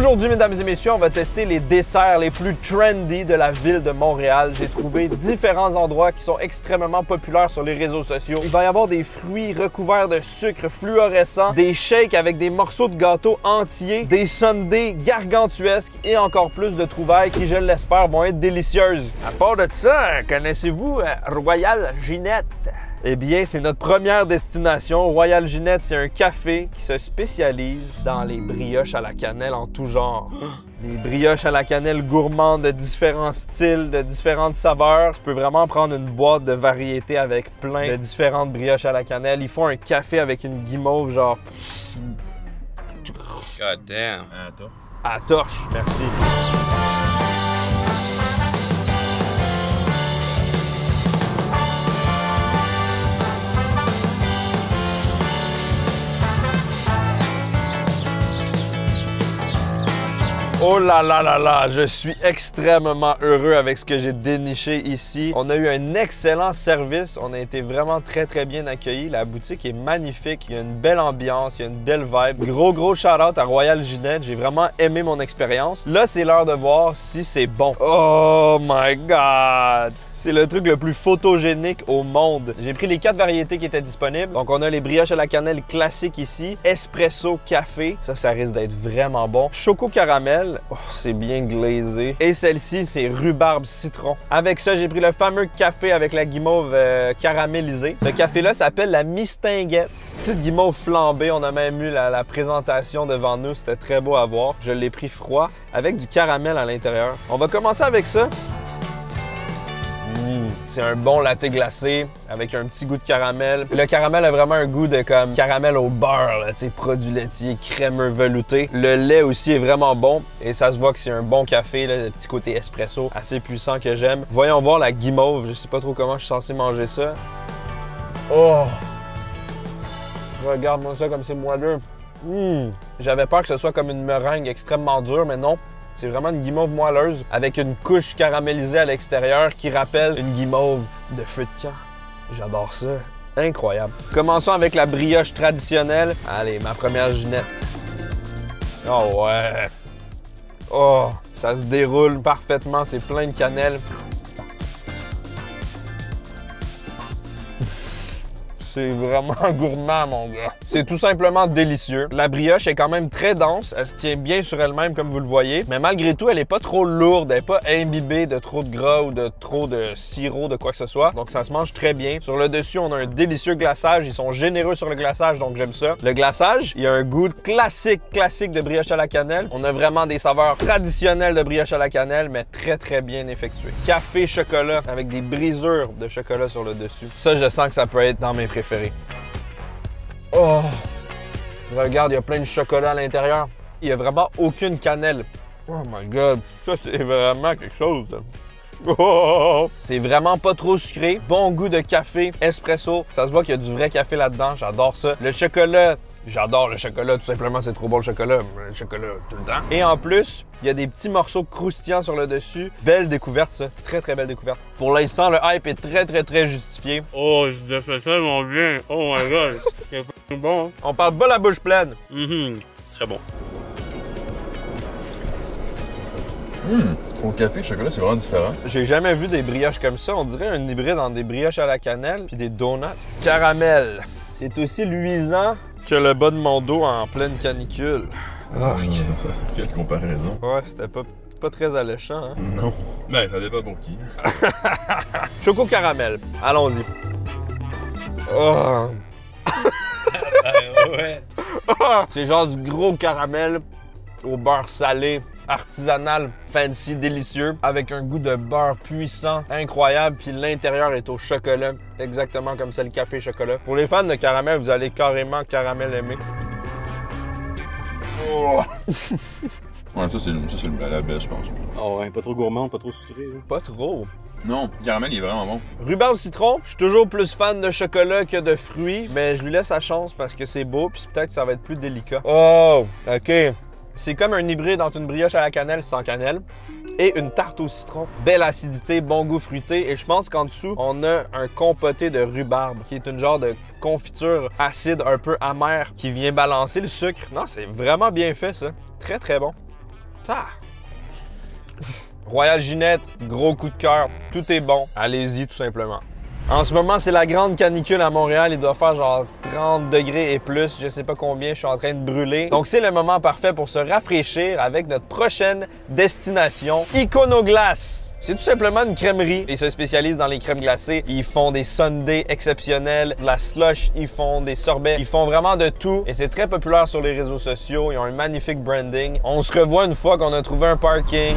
Aujourd'hui, mesdames et messieurs, on va tester les desserts les plus trendy de la ville de Montréal. J'ai trouvé différents endroits qui sont extrêmement populaires sur les réseaux sociaux. Il va y avoir des fruits recouverts de sucre fluorescent, des shakes avec des morceaux de gâteau entiers, des sundaes gargantuesques et encore plus de trouvailles qui, je l'espère, vont être délicieuses. À part de ça, connaissez-vous Royal Ginette? Eh bien, c'est notre première destination. Royal Ginette, c'est un café qui se spécialise dans les brioches à la cannelle en tout genre. Des brioches à la cannelle gourmandes de différents styles, de différentes saveurs. Tu peux vraiment prendre une boîte de variétés avec plein de différentes brioches à la cannelle. Ils font un café avec une guimauve genre... God damn. À torche, merci. Oh là là là là, je suis extrêmement heureux avec ce que j'ai déniché ici. On a eu un excellent service, on a été vraiment très bien accueillis. La boutique est magnifique, il y a une belle ambiance, il y a une belle vibe. Gros shout-out à Royal Ginette, j'ai vraiment aimé mon expérience. Là, c'est l'heure de voir si c'est bon. Oh my God! C'est le truc le plus photogénique au monde. J'ai pris les 4 variétés qui étaient disponibles. Donc, on a les brioches à la cannelle classiques ici. Espresso café. Ça risque d'être vraiment bon. Choco caramel. Oh, c'est bien glazé. Et celle-ci, c'est rhubarbe citron. Avec ça, j'ai pris le fameux café avec la guimauve caramélisée. Ce café-là s'appelle la mistinguette. Petite guimauve flambée. On a même eu la présentation devant nous. C'était très beau à voir. Je l'ai pris froid avec du caramel à l'intérieur. On va commencer avec ça. C'est un bon latte glacé avec un petit goût de caramel. Le caramel a vraiment un goût de comme caramel au beurre, tu sais, produit laitier, crémeux, velouté. Le lait aussi est vraiment bon et ça se voit que c'est un bon café, là, le petit côté espresso assez puissant que j'aime. Voyons voir la guimauve, je sais pas trop comment je suis censé manger ça. Oh! Regarde-moi ça comme c'est moelleux. J'avais peur que ce soit comme une meringue extrêmement dure, mais non. C'est vraiment une guimauve moelleuse avec une couche caramélisée à l'extérieur qui rappelle une guimauve de feu de camp. J'adore ça. Incroyable. Commençons avec la brioche traditionnelle. Allez, ma première Ginette. Oh ouais. Oh, ça se déroule parfaitement. C'est plein de cannelle. C'est vraiment gourmand, mon gars. C'est tout simplement délicieux. La brioche est quand même très dense. Elle se tient bien sur elle-même, comme vous le voyez. Mais malgré tout, elle n'est pas trop lourde. Elle n'est pas imbibée de trop de gras ou de trop de sirop, de quoi que ce soit. Donc, ça se mange très bien. Sur le dessus, on a un délicieux glaçage. Ils sont généreux sur le glaçage, donc j'aime ça. Le glaçage, il y a un goût classique de brioche à la cannelle. On a vraiment des saveurs traditionnelles de brioche à la cannelle, mais très bien effectuées. Café chocolat avec des brisures de chocolat sur le dessus. Ça, je sens que ça peut être dans mes préférés. Oh! Regarde, il y a plein de chocolat à l'intérieur. Il n'y a vraiment aucune cannelle. Oh my God! Ça, c'est vraiment quelque chose. Oh! C'est vraiment pas trop sucré. Bon goût de café, espresso. Ça se voit qu'il y a du vrai café là-dedans. J'adore ça. Le chocolat, j'adore le chocolat. Tout simplement, c'est trop bon le chocolat. Le chocolat tout le temps. Et en plus, il y a des petits morceaux croustillants sur le dessus. Belle découverte, ça. Très belle découverte. Pour l'instant, le hype est très justifié. Oh, je fais tellement bien. Oh my God. C'est bon. On parle pas la bouche pleine. Très bon. Au café, le chocolat, c'est vraiment différent. J'ai jamais vu des brioches comme ça. On dirait un hybride entre des brioches à la cannelle puis des donuts. Caramel. C'est aussi luisant que le bas de mon dos en pleine canicule. Quelle comparaison. Ouais, c'était pas très alléchant, hein? Non. Ben, ça dépend pour qui. Choco caramel. Allons-y. Oh. Ouais. C'est genre du gros caramel au beurre salé, artisanal, fancy, délicieux, avec un goût de beurre puissant, incroyable, puis l'intérieur est au chocolat, exactement comme c'est le café chocolat. Pour les fans de caramel, vous allez carrément caramel aimer. Oh. Ouais, ça, c'est la baisse, je pense. Oh ouais, pas trop gourmand, pas trop sucré. Hein. Pas trop. Non, le caramel, il est vraiment bon. Rhubarbe citron, je suis toujours plus fan de chocolat que de fruits, mais je lui laisse sa chance parce que c'est beau, puis peut-être que ça va être plus délicat. Oh, OK. C'est comme un hybride entre une brioche à la cannelle sans cannelle et une tarte au citron. Belle acidité, bon goût fruité. Et je pense qu'en dessous, on a un compoté de rhubarbe, qui est une genre de confiture acide un peu amère qui vient balancer le sucre. Non, c'est vraiment bien fait, ça. Très, très bon. Ça! Royal Ginette, gros coup de cœur, tout est bon. Allez-y tout simplement. En ce moment, c'est la grande canicule à Montréal. Il doit faire genre 30 degrés et plus. Je sais pas combien, je suis en train de brûler. Donc, c'est le moment parfait pour se rafraîchir avec notre prochaine destination, Iconoglace. C'est tout simplement une crèmerie. Ils se spécialisent dans les crèmes glacées. Ils font des sundaes exceptionnels, de la slush, ils font des sorbets. Ils font vraiment de tout et c'est très populaire sur les réseaux sociaux. Ils ont un magnifique branding. On se revoit une fois qu'on a trouvé un parking.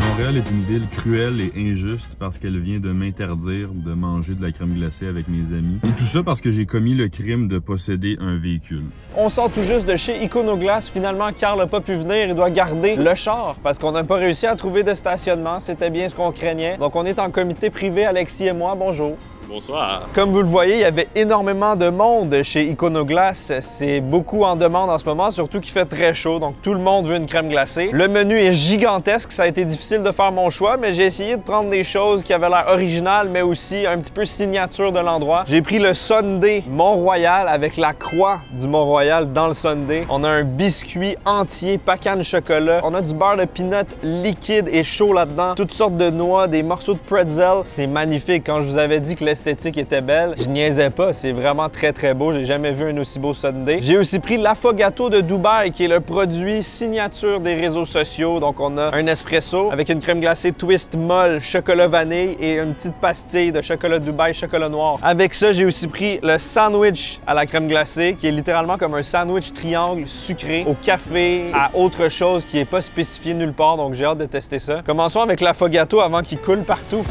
Montréal est une ville cruelle et injuste parce qu'elle vient de m'interdire de manger de la crème glacée avec mes amis. Et tout ça parce que j'ai commis le crime de posséder un véhicule. On sort tout juste de chez Iconoglace. Finalement, Carl n'a pas pu venir. Il doit garder le char parce qu'on n'a pas réussi à trouver de stationnement. C'était bien ce qu'on craignait. Donc, on est en comité privé, Alexis et moi. Bonjour. Bonsoir. Comme vous le voyez, il y avait énormément de monde chez Iconoglace. C'est beaucoup en demande en ce moment, surtout qu'il fait très chaud, donc tout le monde veut une crème glacée. Le menu est gigantesque, ça a été difficile de faire mon choix, mais j'ai essayé de prendre des choses qui avaient l'air originales, mais aussi un petit peu signature de l'endroit. J'ai pris le sundae Mont-Royal avec la croix du Mont-Royal dans le sundae. On a un biscuit entier, pacan chocolat. On a du beurre de peanut liquide et chaud là-dedans. Toutes sortes de noix, des morceaux de pretzel. C'est magnifique. Quand je vous avais dit que l'esthétique était belle, je niaisais pas, c'est vraiment très très beau, j'ai jamais vu un aussi beau sundae. J'ai aussi pris l'Affogato de Dubaï qui est le produit signature des réseaux sociaux. Donc on a un espresso avec une crème glacée twist molle, chocolat vanille et une petite pastille de chocolat Dubaï, chocolat noir. Avec ça, j'ai aussi pris le sandwich à la crème glacée qui est littéralement comme un sandwich triangle sucré au café, à autre chose qui est pas spécifié nulle part, donc j'ai hâte de tester ça. Commençons avec l'Affogato avant qu'il coule partout.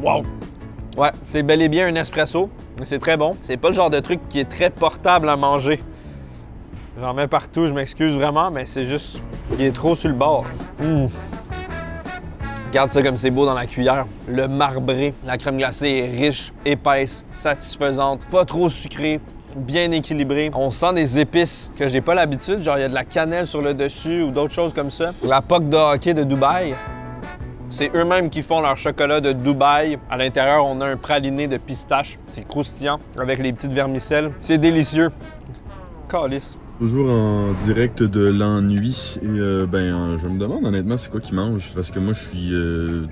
Wow! Ouais, c'est bel et bien un espresso. C'est très bon. C'est pas le genre de truc qui est très portable à manger. J'en mets partout, je m'excuse vraiment, mais c'est juste qu'il est trop sur le bord. Regarde ça comme c'est beau dans la cuillère. Le marbré. La crème glacée est riche, épaisse, satisfaisante, pas trop sucrée, bien équilibrée. On sent des épices que j'ai pas l'habitude. Genre, il y a de la cannelle sur le dessus ou d'autres choses comme ça. La poque de hockey de Dubaï. C'est eux-mêmes qui font leur chocolat de Dubaï. À l'intérieur, on a un praliné de pistache. C'est croustillant avec les petites vermicelles. C'est délicieux. Calice. Toujours en direct de l'ennui et je me demande honnêtement c'est quoi qu'ils mangent parce que moi je suis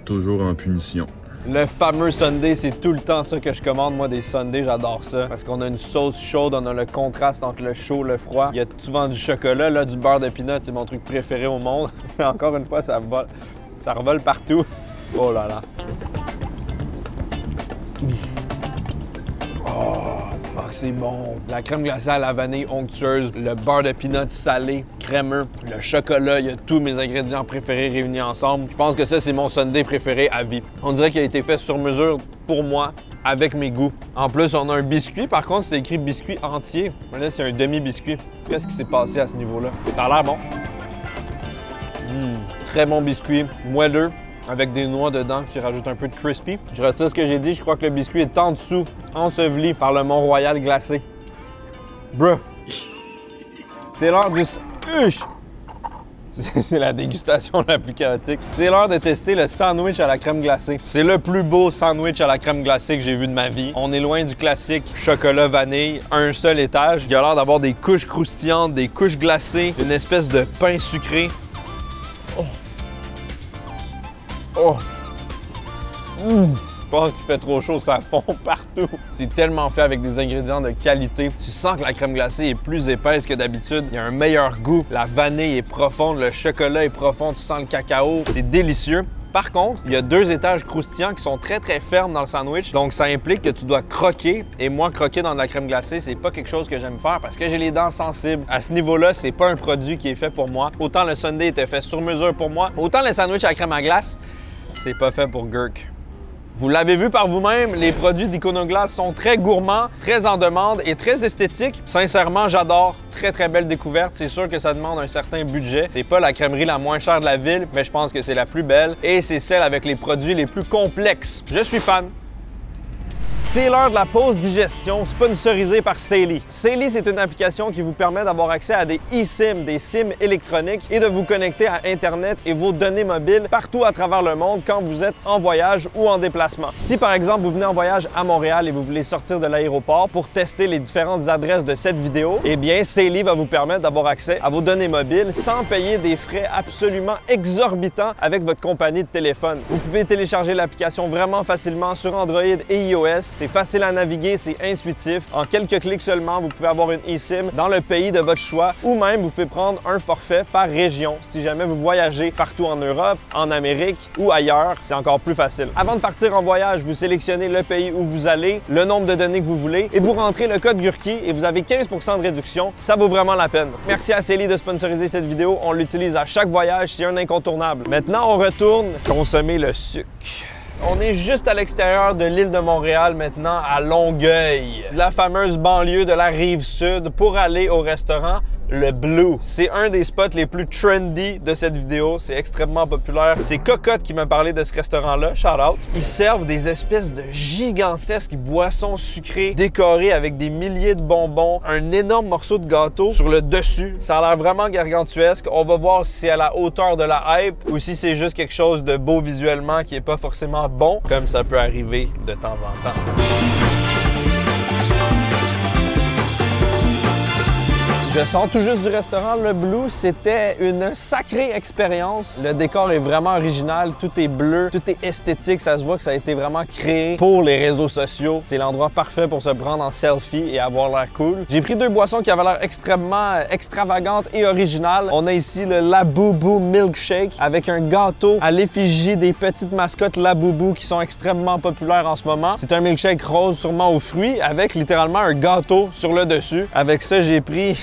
toujours en punition. Le fameux sundae, c'est tout le temps ça que je commande, moi, des sundaes, j'adore ça. Parce qu'on a une sauce chaude, on a le contraste entre le chaud et le froid. Il y a souvent du chocolat, là, du beurre de peanut, c'est mon truc préféré au monde. Mais encore une fois, ça vole. Ça revole partout. Oh là là. Oh, c'est bon. La crème glacée à la vanille onctueuse, le beurre de peanut salé, crémeux, le chocolat, il y a tous mes ingrédients préférés réunis ensemble. Je pense que ça, c'est mon sundae préféré à vie. On dirait qu'il a été fait sur mesure pour moi, avec mes goûts. En plus, on a un biscuit. Par contre, c'est écrit biscuit entier. Mais là, c'est un demi-biscuit. Qu'est-ce qui s'est passé à ce niveau-là? Ça a l'air bon. Très bon biscuit, moelleux, avec des noix dedans qui rajoutent un peu de crispy. Je retire ce que j'ai dit, je crois que le biscuit est en dessous, enseveli par le Mont-Royal glacé. Bruh! C'est l'heure du... C'est la dégustation la plus chaotique. C'est l'heure de tester le sandwich à la crème glacée. C'est le plus beau sandwich à la crème glacée que j'ai vu de ma vie. On est loin du classique chocolat vanille, un seul étage. Il a l'air d'avoir des couches croustillantes, des couches glacées, une espèce de pain sucré. Oh! Je pense qu'il fait trop chaud, ça fond partout. C'est tellement fait avec des ingrédients de qualité. Tu sens que la crème glacée est plus épaisse que d'habitude. Il y a un meilleur goût. La vanille est profonde, le chocolat est profond, tu sens le cacao. C'est délicieux. Par contre, il y a 2 étages croustillants qui sont très très fermes dans le sandwich. Donc ça implique que tu dois croquer. Et moi, croquer dans de la crème glacée, c'est pas quelque chose que j'aime faire parce que j'ai les dents sensibles. À ce niveau-là, c'est pas un produit qui est fait pour moi. Autant le sundae était fait sur mesure pour moi, autant le sandwich à la crème à glace, c'est pas fait pour Gurk. Vous l'avez vu par vous-même, les produits d'Iconoglace sont très gourmands, très en demande et très esthétiques. Sincèrement, j'adore. Très, très belle découverte. C'est sûr que ça demande un certain budget. C'est pas la crèmerie la moins chère de la ville, mais je pense que c'est la plus belle et c'est celle avec les produits les plus complexes. Je suis fan. C'est l'heure de la pause digestion, sponsorisée par Saily. Saily, c'est une application qui vous permet d'avoir accès à des eSIM, des SIM électroniques, et de vous connecter à Internet et vos données mobiles partout à travers le monde quand vous êtes en voyage ou en déplacement. Si par exemple vous venez en voyage à Montréal et vous voulez sortir de l'aéroport pour tester les différentes adresses de cette vidéo, eh bien Saily va vous permettre d'avoir accès à vos données mobiles sans payer des frais absolument exorbitants avec votre compagnie de téléphone. Vous pouvez télécharger l'application vraiment facilement sur Android et iOS. C'est facile à naviguer, c'est intuitif. En quelques clics seulement, vous pouvez avoir une eSIM dans le pays de votre choix ou même vous pouvez prendre un forfait par région. Si jamais vous voyagez partout en Europe, en Amérique ou ailleurs, c'est encore plus facile. Avant de partir en voyage, vous sélectionnez le pays où vous allez, le nombre de données que vous voulez et vous rentrez le code Gurki et vous avez 15 % de réduction. Ça vaut vraiment la peine. Merci à Saily de sponsoriser cette vidéo. On l'utilise à chaque voyage, c'est un incontournable. Maintenant, on retourne consommer le sucre. On est juste à l'extérieur de l'île de Montréal maintenant, à Longueuil, la fameuse banlieue de la Rive-Sud, pour aller au restaurant Le Blue. C'est un des spots les plus trendy de cette vidéo. C'est extrêmement populaire. C'est Cocotte qui m'a parlé de ce restaurant-là. Shout out. Ils servent des espèces de gigantesques boissons sucrées décorées avec des milliers de bonbons, un énorme morceau de gâteau sur le dessus. Ça a l'air vraiment gargantuesque. On va voir si c'est à la hauteur de la hype ou si c'est juste quelque chose de beau visuellement qui est pas forcément bon, comme ça peut arriver de temps en temps. Je sors tout juste du restaurant Le Blue. C'était une sacrée expérience. Le décor est vraiment original. Tout est bleu, tout est esthétique. Ça se voit que ça a été vraiment créé pour les réseaux sociaux. C'est l'endroit parfait pour se prendre en selfie et avoir l'air cool. J'ai pris deux boissons qui avaient l'air extrêmement extravagantes et originales. On a ici le Labubu Milkshake avec un gâteau à l'effigie des petites mascottes Labubu qui sont extrêmement populaires en ce moment. C'est un milkshake rose sûrement aux fruits avec littéralement un gâteau sur le dessus. Avec ça, j'ai pris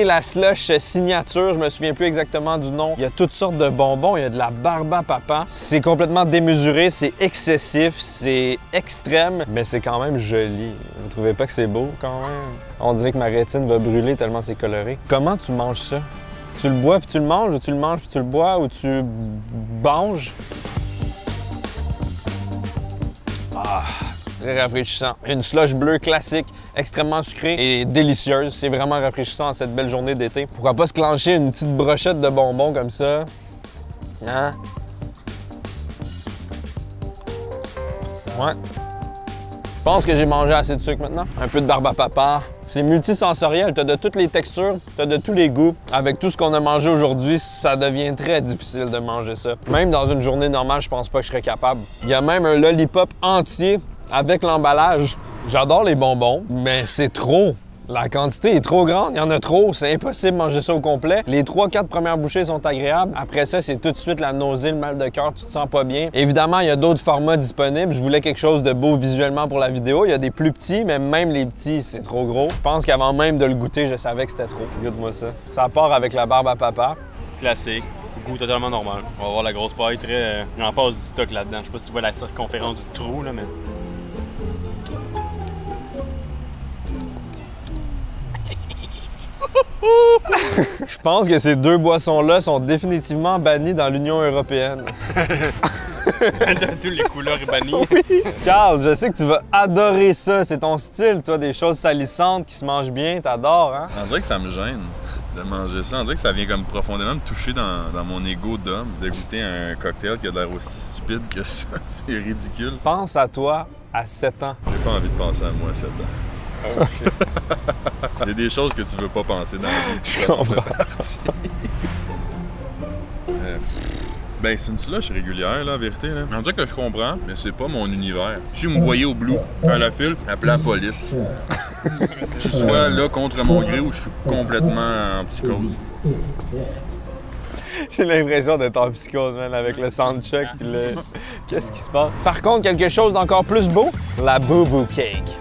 la slush signature, je me souviens plus exactement du nom. Il y a toutes sortes de bonbons, il y a de la barbe à papa. C'est complètement démesuré, c'est excessif, c'est extrême, mais c'est quand même joli. Vous trouvez pas que c'est beau quand même? On dirait que ma rétine va brûler tellement c'est coloré. Comment tu manges ça? Tu le bois puis tu le manges, ou tu le manges puis tu le bois, ou tu banges? Ah! Très rafraîchissant. Une slush bleue classique, extrêmement sucrée et délicieuse. C'est vraiment rafraîchissant en cette belle journée d'été. Pourquoi pas se clencher une petite brochette de bonbons comme ça? Hein? Ouais. Je pense que j'ai mangé assez de sucre maintenant. Un peu de barbe à papa. C'est multisensoriel, t'as de toutes les textures, t'as de tous les goûts. Avec tout ce qu'on a mangé aujourd'hui, ça devient très difficile de manger ça. Même dans une journée normale, je pense pas que je serais capable. Il y a même un lollipop entier avec l'emballage. J'adore les bonbons, mais c'est trop. La quantité est trop grande, il y en a trop, c'est impossible de manger ça au complet. Les 3-4 premières bouchées sont agréables. Après ça, c'est tout de suite la nausée, le mal de cœur, tu te sens pas bien. Évidemment, il y a d'autres formats disponibles. Je voulais quelque chose de beau visuellement pour la vidéo. Il y a des plus petits, mais même les petits, c'est trop gros. Je pense qu'avant même de le goûter, je savais que c'était trop. Goûte-moi ça. Ça part avec la barbe à papa. Classique. Goût totalement normal. On va voir la grosse paille très... J'en passe du stock là-dedans. Je sais pas si tu vois la circonférence du trou, là, mais... Je pense que ces deux boissons-là sont définitivement bannies dans l'Union européenne. Tous les couleurs bannies. Oui. Carl, je sais que tu vas adorer ça. C'est ton style, toi, des choses salissantes qui se mangent bien. T'adores, hein? On dirait que ça me gêne de manger ça. On dirait que ça vient comme profondément me toucher dans mon ego d'homme, de goûter un cocktail qui a l'air aussi stupide que ça. C'est ridicule. Pense à toi à 7 ans. J'ai pas envie de penser à moi à 7 ans. Oh shit. Il y a des choses que tu veux pas penser dans la vie. Je comprends. Ben, c'est une slush régulière, là, en vérité. Là. On dirait que je comprends, mais c'est pas mon univers. Si vous me voyez au Blue, faire la file, appelez la police. Je suis soit là contre mon gré ou je suis complètement en psychose. J'ai l'impression d'être en psychose, man, avec le soundcheck puis le... Qu'est-ce qui se passe? Par contre, quelque chose d'encore plus beau, la Boo Cake.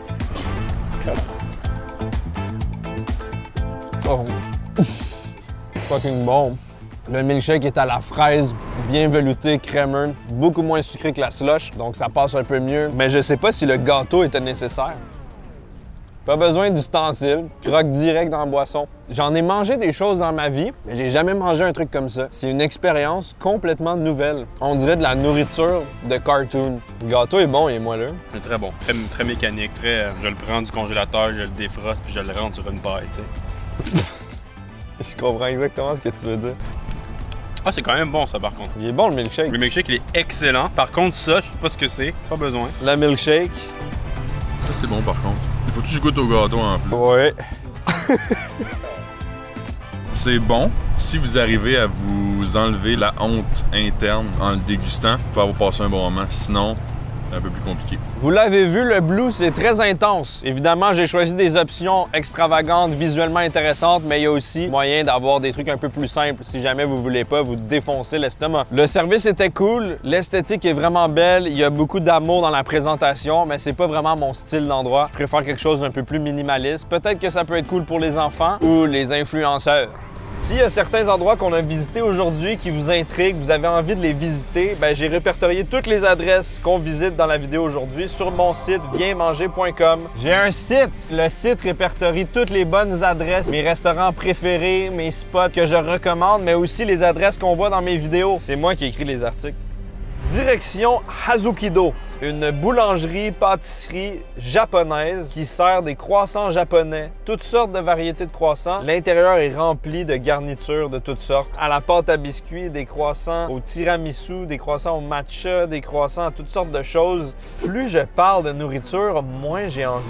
Oh. Fucking bon. Le milkshake est à la fraise, bien velouté, crémeux, beaucoup moins sucré que la slush, donc ça passe un peu mieux. Mais je sais pas si le gâteau était nécessaire. Pas besoin d'ustensiles, croque direct dans la boisson. J'en ai mangé des choses dans ma vie, mais j'ai jamais mangé un truc comme ça. C'est une expérience complètement nouvelle. On dirait de la nourriture de cartoon. Le gâteau est bon, il est moelleux. C'est très bon, très mécanique, je le prends du congélateur, je le défroste puis je le rentre sur une paille, tu sais. Je comprends exactement ce que tu veux dire. Ah, c'est quand même bon ça par contre. Il est bon le milkshake. Le milkshake, il est excellent. Par contre, ça, je sais pas ce que c'est, pas besoin. Le milkshake. Ça, c'est bon par contre. Il faut que tu goûtes au gâteau en plus. Ouais. C'est bon si vous arrivez à vous enlever la honte interne en le dégustant. Vous pouvez avoir passé un bon moment. Sinon, c'est un peu plus compliqué. Vous l'avez vu, le Blue, c'est très intense. Évidemment, j'ai choisi des options extravagantes, visuellement intéressantes, mais il y a aussi moyen d'avoir des trucs un peu plus simples si jamais vous voulez pas vous défoncer l'estomac. Le service était cool, l'esthétique est vraiment belle, il y a beaucoup d'amour dans la présentation, mais c'est pas vraiment mon style d'endroit. Je préfère quelque chose d'un peu plus minimaliste. Peut-être que ça peut être cool pour les enfants ou les influenceurs. S'il y a certains endroits qu'on a visités aujourd'hui qui vous intriguent, vous avez envie de les visiter, ben j'ai répertorié toutes les adresses qu'on visite dans la vidéo aujourd'hui sur mon site vienmanger.com. J'ai un site, le site répertorie toutes les bonnes adresses, mes restaurants préférés, mes spots que je recommande, mais aussi les adresses qu'on voit dans mes vidéos. C'est moi qui écris les articles. Direction Hazukido, une boulangerie-pâtisserie japonaise qui sert des croissants japonais, toutes sortes de variétés de croissants. L'intérieur est rempli de garnitures de toutes sortes. À la pâte à biscuits, des croissants au tiramisu, des croissants au matcha, des croissants à toutes sortes de choses. Plus je parle de nourriture, moins j'ai envie.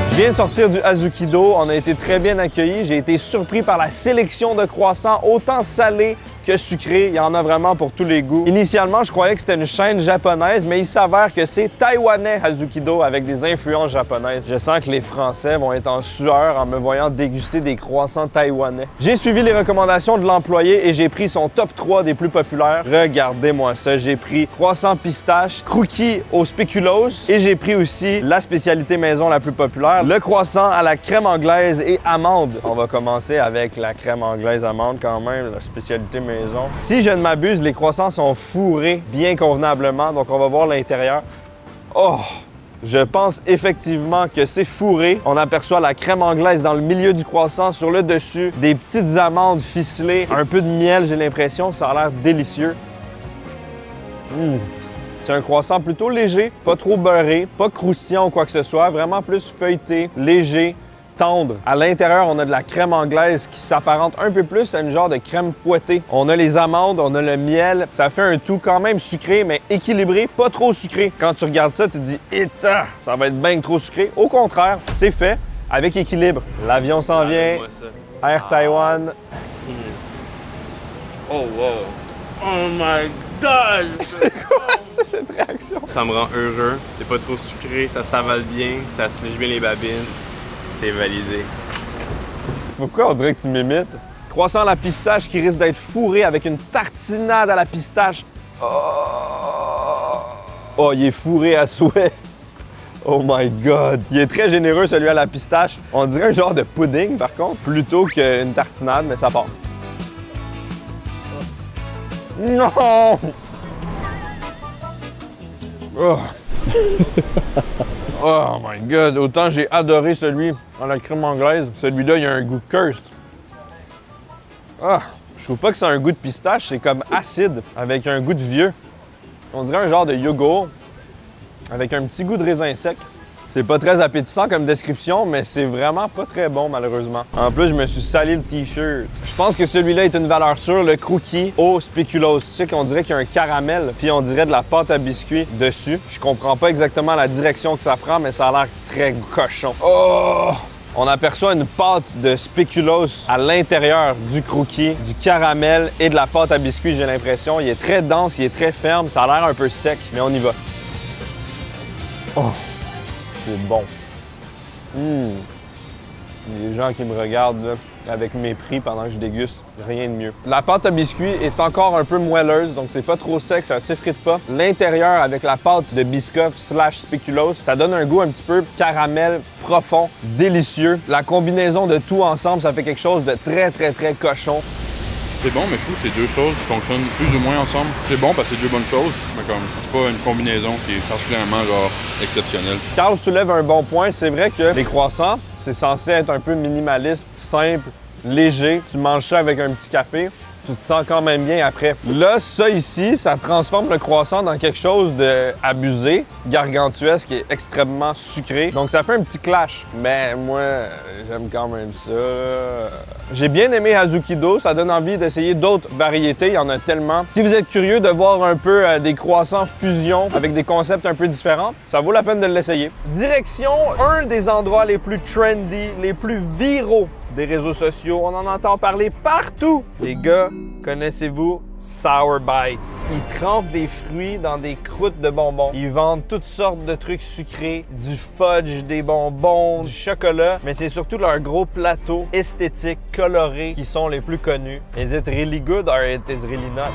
Je viens de sortir du Hazukido, on a été très bien accueillis. J'ai été surpris par la sélection de croissants, autant salés que sucrés. Il y en a vraiment pour tous les goûts. Initialement, je croyais que c'était une chaîne japonaise, mais il s'avère que c'est taïwanais Hazukido avec des influences japonaises. Je sens que les Français vont être en sueur en me voyant déguster des croissants taïwanais. J'ai suivi les recommandations de l'employé et j'ai pris son top 3 des plus populaires. Regardez-moi ça, j'ai pris croissant pistache, crookie au spéculoos et j'ai pris aussi la spécialité maison la plus populaire, le croissant à la crème anglaise et amande. On va commencer avec la crème anglaise amande quand même, la spécialité maison. Si je ne m'abuse, les croissants sont fourrés bien convenablement, donc on va voir l'intérieur. Oh! Je pense effectivement que c'est fourré. On aperçoit la crème anglaise dans le milieu du croissant, sur le dessus, des petites amandes ficelées, un peu de miel, j'ai l'impression. Ça a l'air délicieux. C'est un croissant plutôt léger, pas trop beurré, pas croustillant ou quoi que ce soit, vraiment plus feuilleté, léger, tendre. À l'intérieur, on a de la crème anglaise qui s'apparente un peu plus à une genre de crème fouettée. On a les amandes, on a le miel. Ça fait un tout quand même sucré, mais équilibré, pas trop sucré. Quand tu regardes ça, tu te dis « Éta, ça va être bien trop sucré ». Au contraire, c'est fait avec équilibre. L'avion s'en vient. Air Taïwan. Oh wow! Oh my God! C'est quoi ça, cette réaction? Ça me rend heureux. C'est pas trop sucré, ça s'avale bien, ça se lèche bien les babines. C'est validé. Pourquoi on dirait que tu m'imites? Croissant à la pistache qui risque d'être fourré avec une tartinade à la pistache. Oh, il est fourré à souhait. Oh my God! Il est très généreux celui à la pistache. On dirait un genre de pudding par contre, plutôt qu'une tartinade, mais ça part. Non! Oh. Oh my God! Autant j'ai adoré celui à la crème anglaise. Celui-là, il a un goût cursed. Ah! Je trouve pas que c'est un goût de pistache, c'est comme acide, avec un goût de vieux. On dirait un genre de yogourt, avec un petit goût de raisin sec. C'est pas très appétissant comme description, mais c'est vraiment pas très bon, malheureusement. En plus, je me suis sali le t-shirt. Je pense que celui-là est une valeur sûre, le crookie au spéculoos. Tu sais qu'on dirait qu'il y a un caramel, puis on dirait de la pâte à biscuits dessus. Je comprends pas exactement la direction que ça prend, mais ça a l'air très cochon. Oh! On aperçoit une pâte de spéculoos à l'intérieur du crookie, du caramel et de la pâte à biscuits, j'ai l'impression. Il est très dense, il est très ferme, ça a l'air un peu sec, mais on y va. Oh! C'est bon. Les gens qui me regardent là, avec mépris pendant que je déguste, rien de mieux. La pâte à biscuits est encore un peu moelleuse, donc c'est pas trop sec, ça s'effrite pas. L'intérieur avec la pâte de Biscoff / spéculoos, ça donne un goût un petit peu caramel profond, délicieux. La combinaison de tout ensemble, ça fait quelque chose de très cochon. C'est bon, mais je trouve que c'est deux choses qui fonctionnent plus ou moins ensemble. C'est bon parce que c'est deux bonnes choses, mais comme c'est pas une combinaison qui est particulièrement genre exceptionnelle. Carl soulève un bon point. C'est vrai que les croissants, c'est censé être un peu minimaliste, simple, léger. Tu manges ça avec un petit café. Tu te sens quand même bien après. Là, ça ici, ça transforme le croissant dans quelque chose d'abusé, gargantuesque et extrêmement sucré. Donc ça fait un petit clash. Mais moi, j'aime quand même ça. J'ai bien aimé Hazukido, ça donne envie d'essayer d'autres variétés, il y en a tellement. Si vous êtes curieux de voir un peu des croissants fusion avec des concepts un peu différents, ça vaut la peine de l'essayer. Direction un des endroits les plus trendy, les plus viraux des réseaux sociaux. On en entend parler partout. Les gars, connaissez-vous Sour Bites? Ils trempent des fruits dans des croûtes de bonbons. Ils vendent toutes sortes de trucs sucrés, du fudge, des bonbons, du chocolat, mais c'est surtout leur gros plateau esthétique, coloré, qui sont les plus connus. Is it really good or it is really not?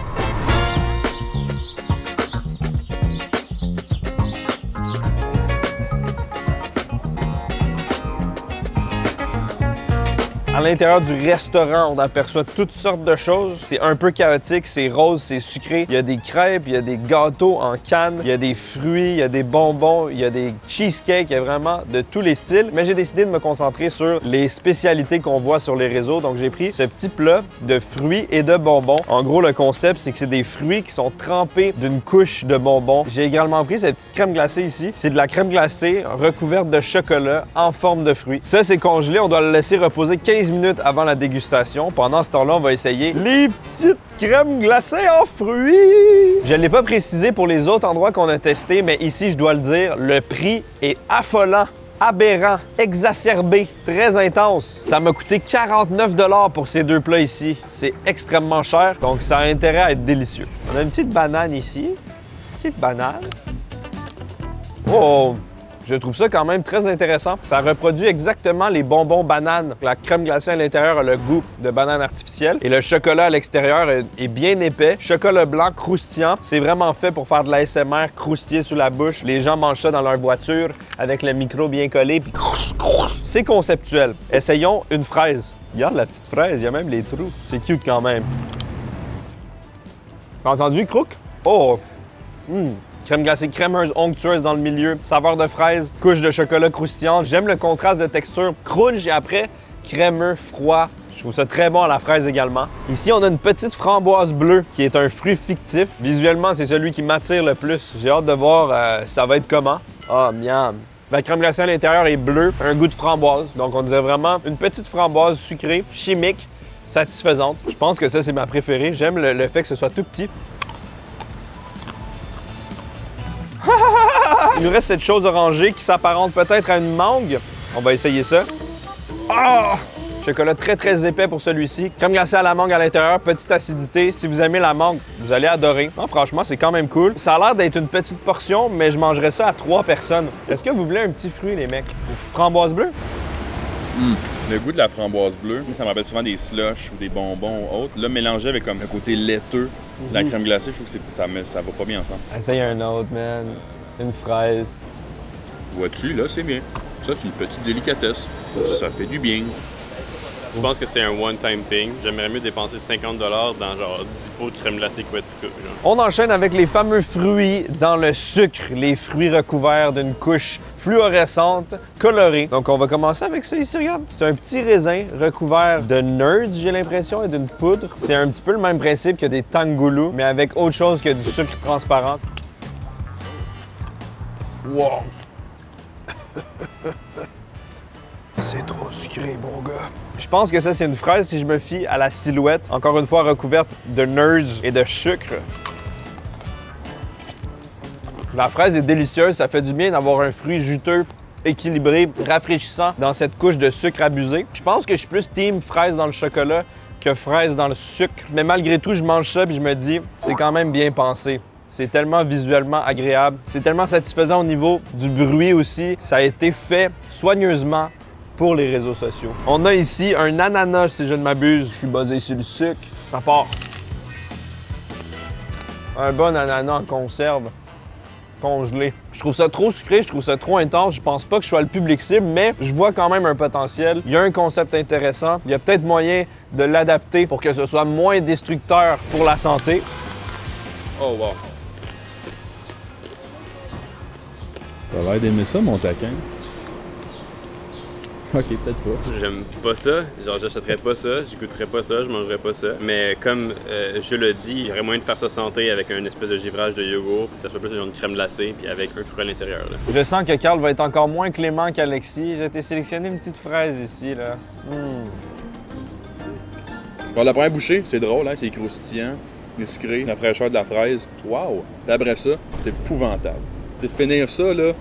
À l'intérieur du restaurant, on aperçoit toutes sortes de choses. C'est un peu chaotique, c'est rose, c'est sucré. Il y a des crêpes, il y a des gâteaux en canne, il y a des fruits, il y a des bonbons, il y a des cheesecakes, il y a vraiment de tous les styles. Mais j'ai décidé de me concentrer sur les spécialités qu'on voit sur les réseaux. Donc j'ai pris ce petit plat de fruits et de bonbons. En gros, le concept, c'est que c'est des fruits qui sont trempés d'une couche de bonbons. J'ai également pris cette petite crème glacée ici. C'est de la crème glacée recouverte de chocolat en forme de fruits. Ça, c'est congelé. On doit le laisser reposer 15 minutes avant la dégustation. Pendant ce temps-là, on va essayer les petites crèmes glacées en fruits. Je ne l'ai pas précisé pour les autres endroits qu'on a testés, mais ici, je dois le dire, le prix est affolant. Aberrant, exacerbé, très intense. Ça m'a coûté 49 $ pour ces deux plats ici. C'est extrêmement cher, donc ça a intérêt à être délicieux. On a une petite banane ici. Petite banane. Oh! Je trouve ça quand même très intéressant. Ça reproduit exactement les bonbons bananes. La crème glacée à l'intérieur a le goût de banane artificielle et le chocolat à l'extérieur est bien épais. Chocolat blanc croustillant. C'est vraiment fait pour faire de l'ASMR croustiller sous la bouche. Les gens mangent ça dans leur voiture avec le micro bien collé. Puis c'est conceptuel. Essayons une fraise. Regarde la petite fraise, il y a même les trous. C'est cute quand même. T'as entendu, croque? Oh! Crème glacée crémeuse, onctueuse dans le milieu, saveur de fraise, couche de chocolat croustillante. J'aime le contraste de texture, crunch et après crémeux, froid. Je trouve ça très bon à la fraise également. Ici, on a une petite framboise bleue qui est un fruit fictif. Visuellement, c'est celui qui m'attire le plus. J'ai hâte de voir ça va être comment. Ah, miam! La crème glacée à l'intérieur est bleue, un goût de framboise. Donc, on dirait vraiment une petite framboise sucrée, chimique, satisfaisante. Je pense que ça, c'est ma préférée. J'aime le fait que ce soit tout petit. Il nous reste cette chose orangée qui s'apparente peut-être à une mangue. On va essayer ça. Ah! Chocolat très très épais pour celui-ci. Crème glacée à la mangue à l'intérieur, petite acidité. Si vous aimez la mangue, vous allez adorer. Non, franchement, c'est quand même cool. Ça a l'air d'être une petite portion, mais je mangerais ça à 3 personnes. Est-ce que vous voulez un petit fruit, les mecs? Une petite framboise bleue? Le goût de la framboise bleue, ça me rappelle souvent des slushs ou des bonbons ou autres. Là, mélangé avec comme le côté laiteux de la crème glacée, je trouve que ça va pas bien ensemble. Essaye un autre, man. Une fraise. Vois-tu, là, c'est bien. Ça, c'est une petite délicatesse. Ça fait du bien. Je pense que c'est un one-time thing. J'aimerais mieux dépenser 50 $ dans genre 10 pots de crème glacée Quetica. On enchaîne avec les fameux fruits dans le sucre. Les fruits recouverts d'une couche fluorescente, colorée. Donc, on va commencer avec ça ici, regarde. C'est un petit raisin recouvert de nerds, j'ai l'impression, et d'une poudre. C'est un petit peu le même principe que des tangoulous, mais avec autre chose que du sucre transparent. Wow! C'est trop sucré, mon gars. Je pense que ça, c'est une fraise si je me fie à la silhouette. Encore une fois, recouverte de nerds et de sucre. La fraise est délicieuse. Ça fait du bien d'avoir un fruit juteux, équilibré, rafraîchissant dans cette couche de sucre abusé. Je pense que je suis plus team fraise dans le chocolat que fraise dans le sucre. Mais malgré tout, je mange ça et je me dis, c'est quand même bien pensé. C'est tellement visuellement agréable. C'est tellement satisfaisant au niveau du bruit aussi. Ça a été fait soigneusement pour les réseaux sociaux. On a ici un ananas, si je ne m'abuse. Je suis basé sur le sucre. Ça part. Un bon ananas en conserve, congelé. Je trouve ça trop sucré, je trouve ça trop intense. Je pense pas que je sois le public cible, mais je vois quand même un potentiel. Il y a un concept intéressant. Il y a peut-être moyen de l'adapter pour que ce soit moins destructeur pour la santé. Oh wow. T'as l'air d'aimer ça, mon taquin. Ok, peut-être pas. J'aime pas ça, genre j'achèterais pas ça, j'écouterais pas ça, je mangerais pas ça. Mais comme je le dis, il y aurait moyen de faire ça santé avec un espèce de givrage de yogourt, que ça soit plus genre une crème glacée, puis avec un fruit à l'intérieur. Je sens que Carl va être encore moins clément qu'Alexis. J'ai été sélectionné une petite fraise ici, là. Bon, la première bouchée, c'est drôle, hein? C'est croustillant, c'est sucré, la fraîcheur de la fraise. Wow! Puis après ça, c'est épouvantable. De finir ça, là,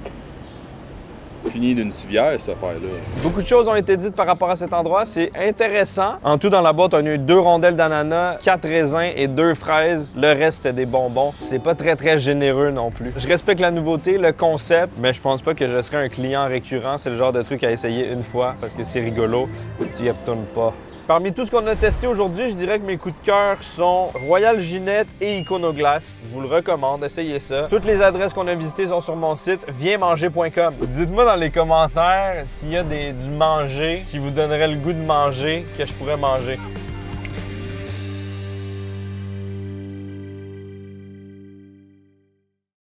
fini d'une civière, cette affaire-là. Beaucoup de choses ont été dites par rapport à cet endroit. C'est intéressant. En tout, dans la boîte, on a eu 2 rondelles d'ananas, 4 raisins et 2 fraises. Le reste, c'était des bonbons. C'est pas très généreux non plus. Je respecte la nouveauté, le concept, mais je pense pas que je serais un client récurrent. C'est le genre de truc à essayer une fois parce que c'est rigolo. Tu y retournes pas. Parmi tout ce qu'on a testé aujourd'hui, je dirais que mes coups de cœur sont Royal Ginette et Iconoglace. Je vous le recommande, essayez ça. Toutes les adresses qu'on a visitées sont sur mon site, viensmanger.com. Dites-moi dans les commentaires s'il y a du manger qui vous donnerait le goût de manger que je pourrais manger.